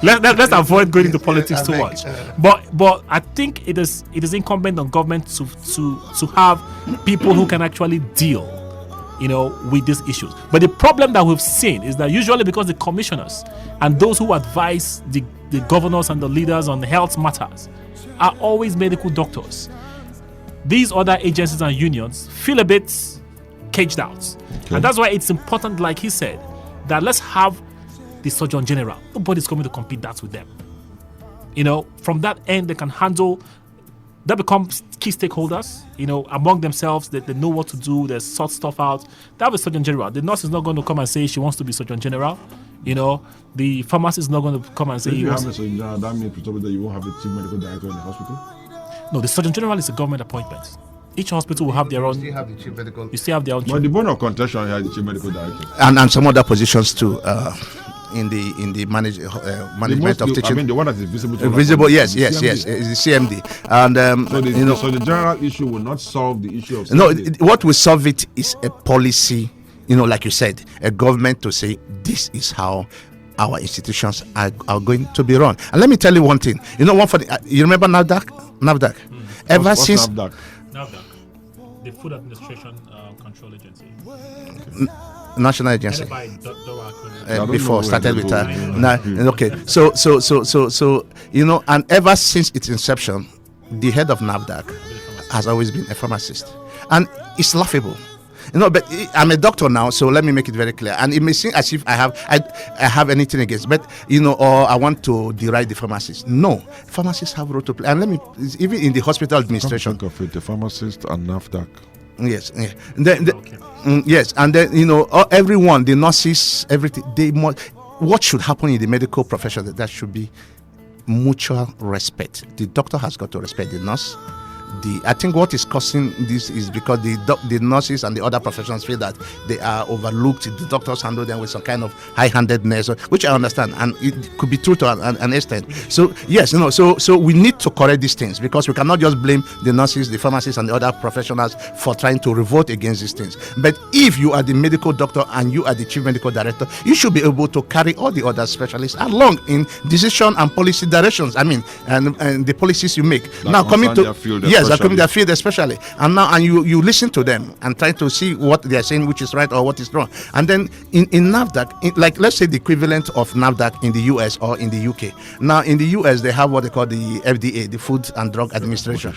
Let's avoid going into politics too much. But I think it is incumbent on government to have people who can actually deal, with these issues. But the problem that we've seen is that usually because the commissioners and those who advise the governors and the leaders on health matters are always medical doctors. These other agencies and unions feel a bit caged out. Okay. And that's why it's important, like he said, that let's have the Surgeon General. Nobody's coming to compete that with them. From that end, they can handle, they become key stakeholders, among themselves. They know what to do, they sort stuff out. They have a Surgeon General. The nurse is not going to come and say she wants to be Surgeon General. The pharmacist is not going to come and say... If you have a Surgeon General, that means that you won't have a chief medical director in the hospital? No, the Surgeon General is a government appointment. Each hospital will have their own. You still have their own. But the bone of contention here is the chief medical director, and some other positions too. In the management of teaching. I mean, the one that is visible. Visible, yes, it's the CMD. And so the general issue will not solve the issue of CMD. No, what will solve it is a policy. Like you said, a government to say this is how our institutions are going to be run. And let me tell you one thing. One for you remember NAFDAC? Ever since NAFDAC, the Food Administration Control Agency. National agency. Before started with her. Okay. So and ever since its inception, the head of NAFDAC has always been a pharmacist, and it's laughable. But I'm a doctor now, so let me make it very clear. And it may seem as if I have anything against, but or I want to deride the pharmacists. No, pharmacists have a role to play. And let me, even in the hospital administration, think of it, the pharmacist and NAFDAC. Yes, yeah. Yes, and then everyone, the nurses, everything. What should happen in the medical profession? That should be mutual respect. The doctor has got to respect the nurse. I think what is causing this is because the nurses and the other professionals feel that they are overlooked. The doctors handle them with some kind of high-handedness, which I understand, and it could be true to an extent. So yes, so we need to correct these things, because we cannot just blame the nurses, the pharmacists, and the other professionals for trying to revolt against these things. But if you are the medical doctor and you are the chief medical director, you should be able to carry all the other specialists along in decision and policy directions. I mean, and the policies you make. That now coming to field, that come in their field especially, and you listen to them and try to see what they are saying, which is right or what is wrong. And then in NAFDAC, like let's say the equivalent of NAFDAC in the US or in the UK. Now in the US they have what they call the FDA, the Food and Drug Administration.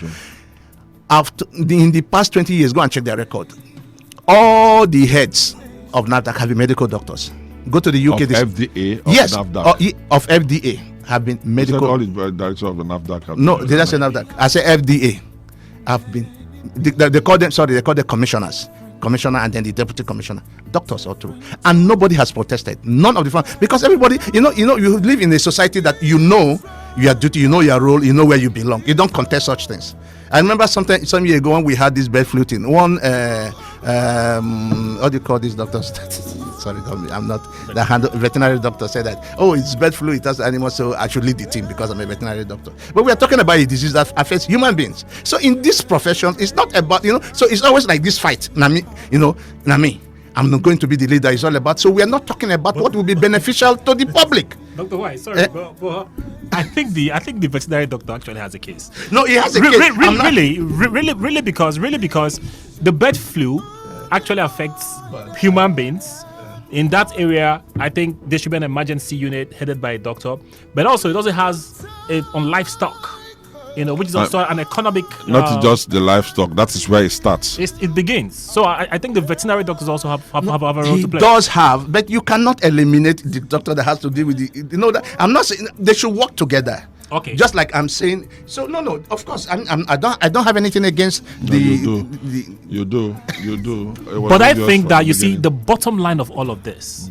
In the past 20 years, go and check their record. All the heads of NAFDAC have been medical doctors. Go to the UK. Of FDA? Of yes, NAFDAC. Of FDA have been medical. All the directors of the NAFDAC have no, did I say NAFDAC? I say FDA. Have been. They call them. Sorry, they call them commissioners. Commissioner and then the deputy commissioner. Doctors all through, and nobody has protested. None of the because everybody, you live in a society that your duty, your role, where you belong. You don't contest such things. I remember some years ago when we had this bird flu thing. One, what do you call these doctors? Sorry, I'm not the veterinary doctor. Said that, it's bird flu, it has animals, so I should lead the team because I'm a veterinary doctor. But we are talking about a disease that affects human beings. So in this profession, it's not about so it's always like this fight. I'm not going to be the leader. It's all about. So we are not talking about what will be beneficial to the public. Dr. White, sorry, but I think the veterinary doctor actually has a case. No, he has a case. Really, because the bird flu actually affects human beings. In that area, I think there should be an emergency unit headed by a doctor. But also, it also has on livestock, which is also an economic. Not just the livestock. That is where it starts. It begins. So I think the veterinary doctors also have a role to play. He does have, but you cannot eliminate the doctor that has to deal with that. I'm not saying they should work together. Okay. Just like I'm saying. So no. Of course, I don't have anything against You do. But I think that the bottom line of all of this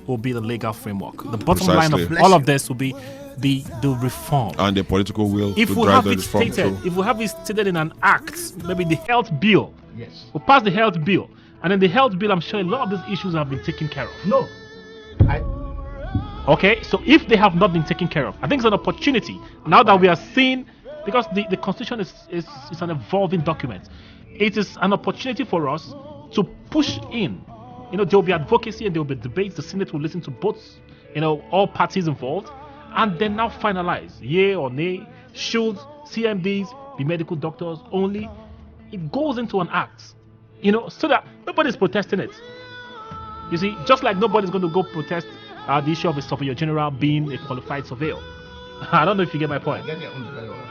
will be the legal framework. The bottom line of all of this will be the reform and the political will. If we have it stated in an act, maybe the health bill. Yes. We'll pass the health bill, and in the health bill, I'm sure a lot of these issues have been taken care of. No. Okay, so if they have not been taken care of, I think it's an opportunity now that we are seeing, because the Constitution is an evolving document. It is an opportunity for us to push in. There will be advocacy and there will be debates. The Senate will listen to both, all parties involved, and then now finalize, yay or nay. Should CMDs be medical doctors only? It goes into an act, so that nobody's protesting it. You see, just like nobody's going to go protest the issue of a surveyor general being a qualified surveyor. I don't know if you get my point.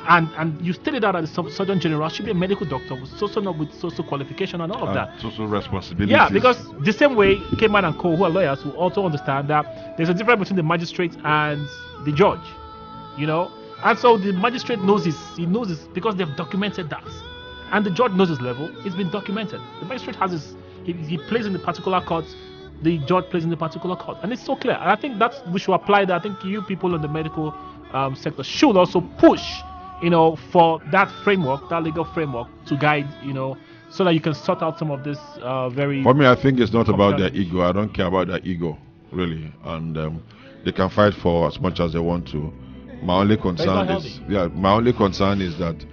And you stated out that the surgeon general should be a medical doctor with social qualification and all of that. Social responsibility. Yeah, because the same way Cayman and Co, who are lawyers, will also understand that there's a difference between the magistrate and the judge. And so the magistrate knows this. He knows this because they've documented that. And the judge knows his level. It's been documented. The magistrate has his. He plays in the particular court. The judge plays in the particular court, and it's so clear. And I think we should apply that. I think you people in the medical sector should also push, for that framework, that legal framework to guide, so that you can sort out some of this very. For me, I think it's not about their ego. I don't care about their ego, really, and they can fight for as much as they want to. My only concern is that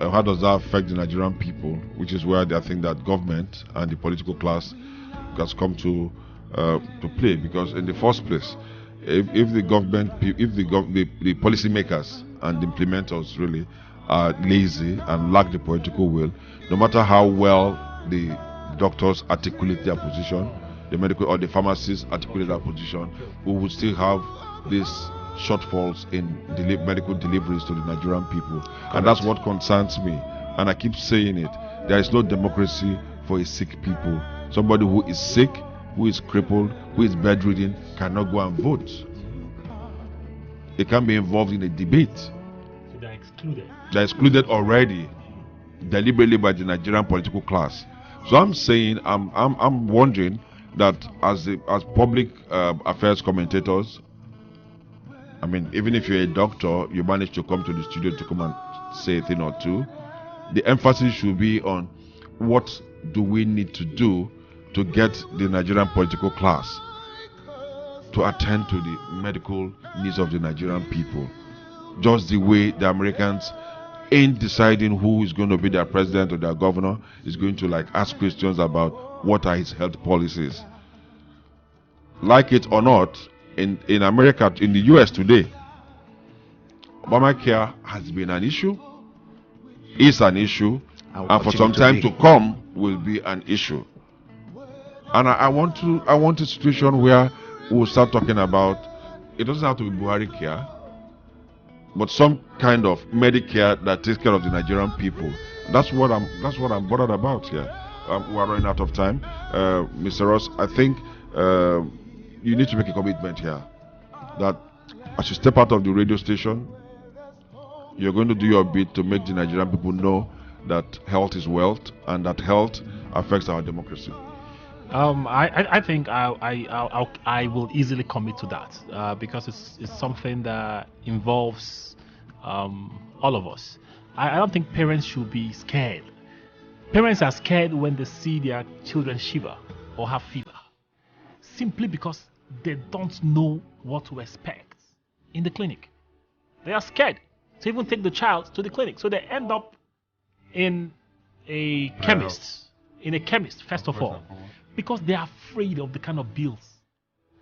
how does that affect the Nigerian people, which is where I think that government and the political class has come to play, because in the first place, if the government, the policymakers and the implementers really are lazy and lack the political will, no matter how well the doctors articulate their position, the medical or the pharmacists articulate their position, we will still have these shortfalls in medical deliveries to the Nigerian people. Correct. And that's what concerns me, and I keep saying it. There is no democracy for a sick people. Somebody who is sick, who is crippled, who is bedridden cannot go and vote. They can't be involved in a debate. So they're excluded. They're excluded already, deliberately by the Nigerian political class. So I'm saying, I'm wondering that as public affairs commentators, I mean, even if you're a doctor, you manage to come to the studio to come and say a thing or two. The emphasis should be on what do we need to do to get the Nigerian political class to attend to the medical needs of the Nigerian people. Just the way the Americans, in deciding who is going to be their president or their governor, is going to like ask questions about what are his health policies. Like it or not, in America, in the US today, Obamacare has been an issue, is an issue, and for some time to come will be an issue. And I want a situation where we'll start talking about, it doesn't have to be Buhari care, but some kind of Medicare that takes care of the Nigerian people. That's what I'm bothered about here. We're running out of time. Mr. Ross, I think you need to make a commitment here that as you step out of the radio station, you're going to do your bit to make the Nigerian people know that health is wealth and that health affects our democracy. I think I will easily commit to that because it's something that involves all of us. I don't think parents should be scared. Parents are scared when they see their children shiver or have fever, simply because they don't know what to expect in the clinic. They are scared to even take the child to the clinic, so they end up in a chemist, first of all, because they are afraid of the kind of bills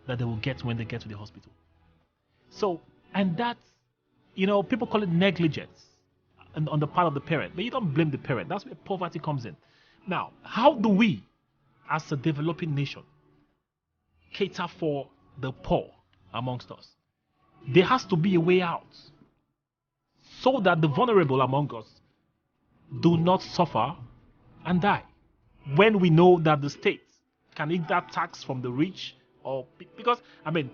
that they will get when they get to the hospital. So, and that, people call it negligence on the part of the parent, but you don't blame the parent. That's where poverty comes in. Now, how do we, as a developing nation, cater for the poor amongst us? There has to be a way out so that the vulnerable among us do not suffer and die. When we know that the state can either tax from the rich, or because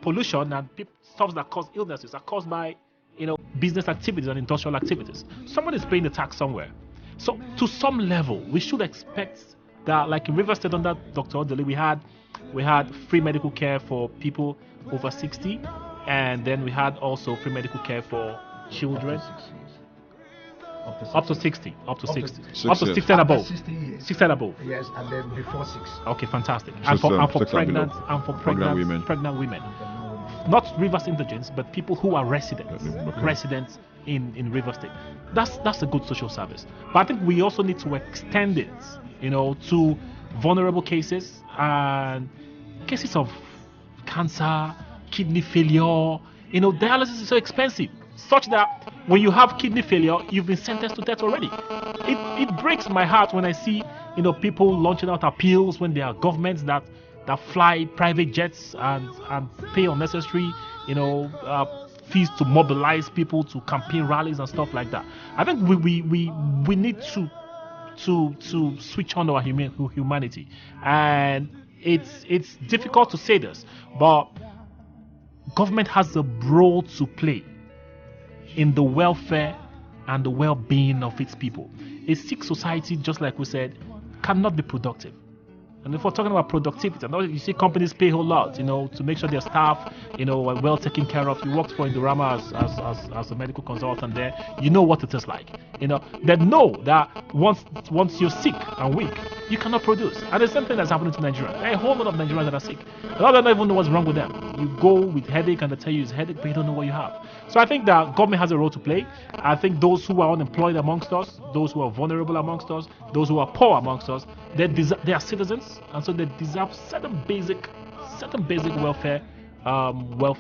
pollution and stuff that cause illnesses are caused by business activities and industrial activities. Someone is paying the tax somewhere. So to some level, we should expect that, like in River State under Dr. Odele, we had free medical care for people over 60, and then we had also free medical care for children up to 60 and above. 60 and above. Yes, and then before 6. Okay, fantastic. And for pregnant women. Not Rivers indigents, but people who are residents in River State. That's a good social service. But I think we also need to extend it, to vulnerable cases and cases of cancer, kidney failure. Dialysis is so expensive, such that when you have kidney failure, you've been sentenced to death already. It breaks my heart when I see people launching out appeals when there are governments that fly private jets and pay unnecessary fees to mobilize people to campaign rallies and stuff like that. I think we need to switch on our humanity, and it's difficult to say this, but government has a role to play in the welfare and the well-being of its people. A sick society, just like we said, cannot be productive. And if we're talking about productivity, you see companies pay a whole lot, to make sure their staff, are well taken care of. You worked for Indorama as a medical consultant there. You know what it is like. They know that once you're sick and weak, you cannot produce. And the same thing that's happening to Nigeria. There are a whole lot of Nigerians that are sick. A lot of them don't even know what's wrong with them. You go with headache and they tell you it's headache, but you don't know what you have. So I think that government has a role to play. I think those who are unemployed amongst us, those who are vulnerable amongst us, those who are poor amongst us, they are citizens, and so they deserve certain basic welfare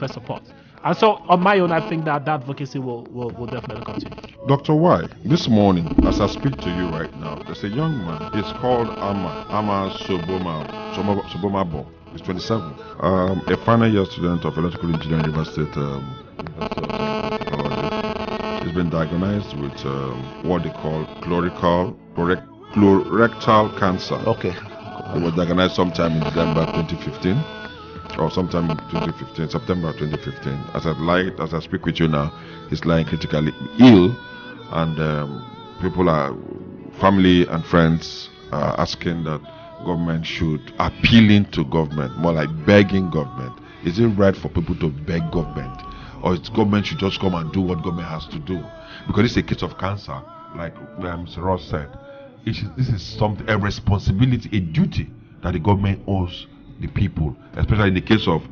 support. And so on my own, I think that advocacy will definitely continue. Dr. Y, this morning, as I speak to you right now, there's a young man. He's called Ama Sobomabo. He's 27. A final year student of electrical engineering University. He's been diagnosed with what they call colorectal cancer. Okay. He was diagnosed sometime in December 2015, or sometime in 2015, September 2015. As I speak with you now, he's lying critically ill, and family and friends are asking that government should, appealing to government, more like begging government. Is it right for people to beg government or its government should just come and do what government has to do. Because it's a case of cancer, like Mr. Ross said. This is something, a responsibility, a duty that the government owes the people, especially in the case of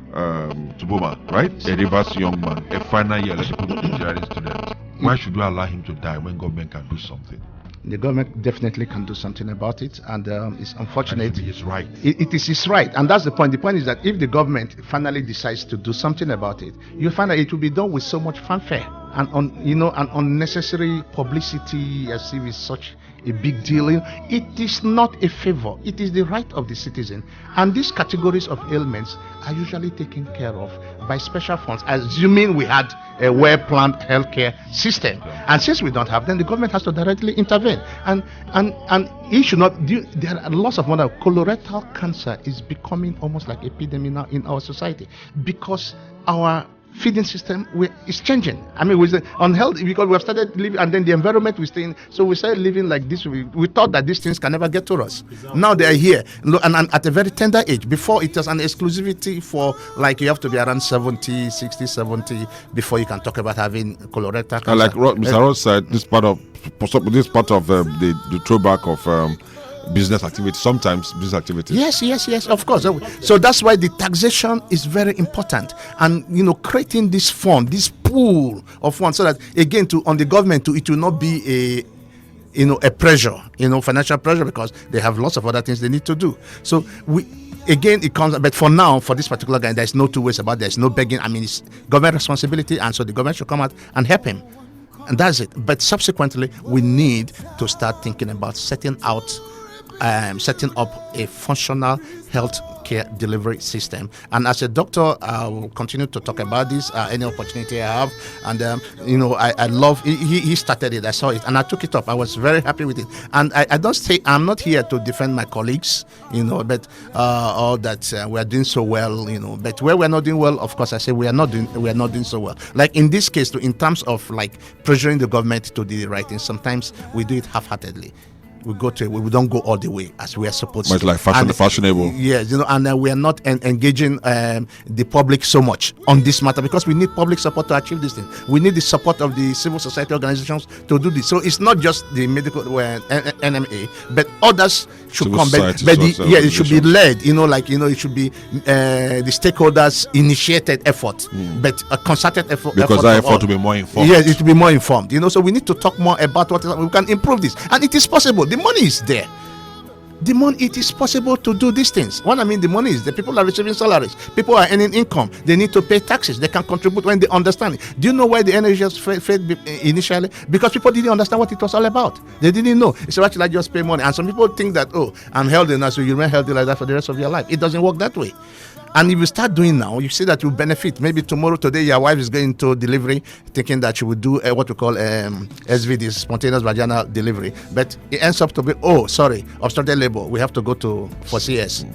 Tuboma, right? A Rivers young man, a final year electrical engineering student. Why should we allow him to die when government can do something? The government definitely can do something about it, and it's unfortunate. He is right. It is his right, and that's the point. The point is that if the government finally decides to do something about it, you find that it will be done with so much fanfare and and unnecessary publicity, as if it's such a big deal. It is not a favor. It is the right of the citizen, and these categories of ailments are usually taken care of by special funds, assuming we had a well-planned healthcare system. And since we don't have, then the government has to directly intervene. And it should not. There are lots of wonder. Colorectal cancer is becoming almost like epidemic now in our society because our feeding system is changing. I mean, with unhealthy, because we have started living, and then the environment we stay in. So we started living like this. We thought that these things can never get to us. Now they are here, and at a very tender age. Before it was an exclusivity for, like, you have to be around 70 before you can talk about having colorectal cancer. Like Mr. Ross said, this part of the throwback of business activity, sometimes business activities. Yes, of course. So that's why the taxation is very important, and creating this fund, this pool of funds, so that again on the government it will not be a pressure, financial pressure, because they have lots of other things they need to do. So it comes, but for now, for this particular guy, there's no two ways about it. There's no begging. I mean, it's government responsibility, and so the government should come out and help him, and that's it. But subsequently, we need to start thinking about setting up a functional health care delivery system. And as a doctor, I will continue to talk about this any opportunity I have. And I love he started it. I saw it and I took it up. I was very happy with it. And I don't say I'm not here to defend my colleagues, but all that we are doing so well, But where we're not doing well, of course, I say we are not doing so well. Like in this case, in terms of like pressuring the government to do the right thing, sometimes we do it half-heartedly. We don't go all the way as we are supposed to. It's like fashionable. Yes, and we are not engaging the public so much on this matter, because we need public support to achieve this thing. We need the support of the civil society organizations to do this. So it's not just the medical NMA, but others should civil come. But it should be led. It should be the stakeholders initiated effort, but a concerted effort. Because that effort to be more informed. Yes, it will be more informed. So we need to talk more about what we can improve this, and it is possible. The money is there. It is possible to do these things. What I mean, the money is there. People are receiving salaries. People are earning income. They need to pay taxes. They can contribute when they understand it. Do you know why the NHS failed initially? Because people didn't understand what it was all about. They didn't know. It's actually like just pay money. And some people think that, I'm healthy now, so you remain healthy like that for the rest of your life. It doesn't work that way. And if you start doing now, you see that you benefit. Maybe today, your wife is going to delivery, thinking that she would do what we call SVD, spontaneous vaginal delivery. But it ends up to be, obstructed labor. We have to go for CS.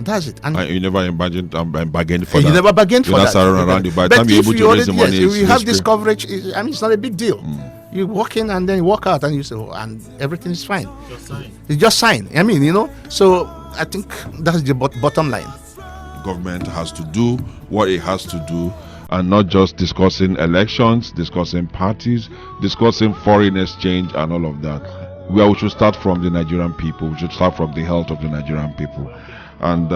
That's it. And you never bargained for that. You never bargained for that. Around you. By the time you're able to raise the money, if you have this coverage, it's not a big deal. You walk in and then you walk out, and you say, and everything is fine. Just sign. So I think that's the bottom line. Government has to do what it has to do, and not just discussing elections, discussing parties, discussing foreign exchange and all of that. We should start from the Nigerian people. We should start from the health of the Nigerian people. And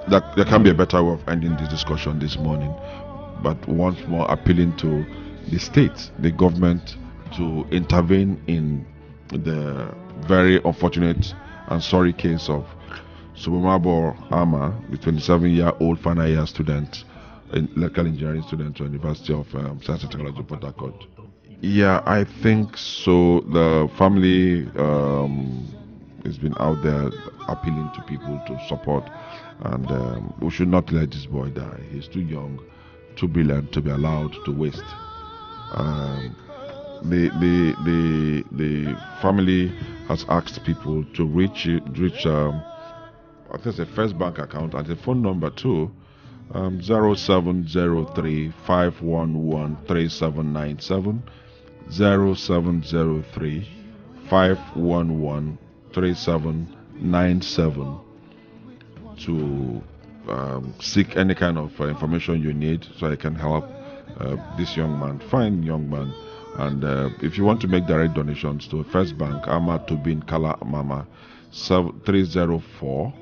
there can be a better way of ending this discussion this morning. But once more appealing to the state, the government, to intervene in the very unfortunate and sorry case of Subomabo Ama, the 27-year-old final year student, electrical engineering student at the University of Science and Technology, Port Harcourt. Yeah, I think so. The family has been out there appealing to people to support, and we should not let this boy die. He's too young, too brilliant to be allowed to waste. The family has asked people to reach I think it's a First Bank account and a phone number too, 0703 511 3797, 0703 511 3797 to seek any kind of information you need so I can help this young man, fine young man. And if you want to make direct donations to First Bank, Ama Tobin Kala Mama, 304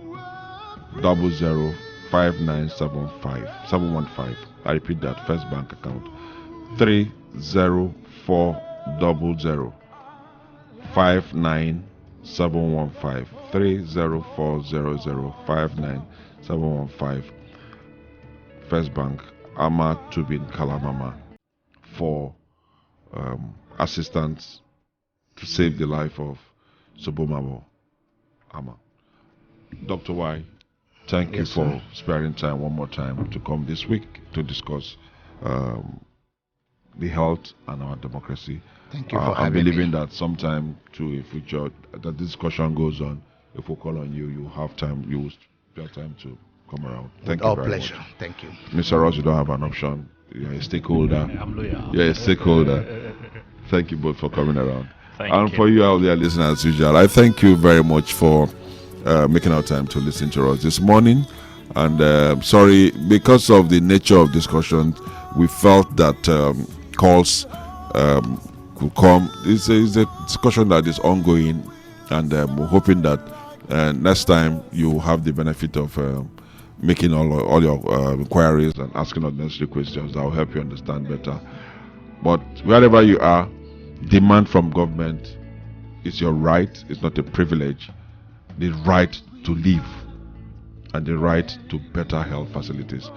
00 5975 715. I repeat that, First Bank account 304 00 59715 30400 59715. First Bank, Ama Tubin Kalamama, for assistance to save the life of Sobomabo Ama. Dr. Y, thank you for sparing time one more time to come this week to discuss the health and our democracy. Thank you for I'm having believing me. that sometime too, if that discussion goes on, if we call on you, you have time, you will spare time to come around. Thank you All very pleasure. much. Thank you. Mr. Ross, you don't have an option. You're a stakeholder. I'm loyal. You're a stakeholder. Thank you both for coming around. Thank you. For you out there listening as usual, I thank you very much for making our time to listen to us this morning. And sorry, because of the nature of discussion, we felt that calls could come. It's a discussion that is ongoing, and we're hoping that next time you have the benefit of making all your inquiries and asking unnecessary questions that will help you understand better. But wherever you are, demand from government is your right. It's not a privilege. The right to live and the right to better health facilities.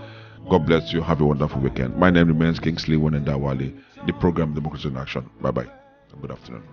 God bless you. Have a wonderful weekend. My name remains Kingsley Wanendawali. The program Democracy in Action. Bye-bye. Good afternoon.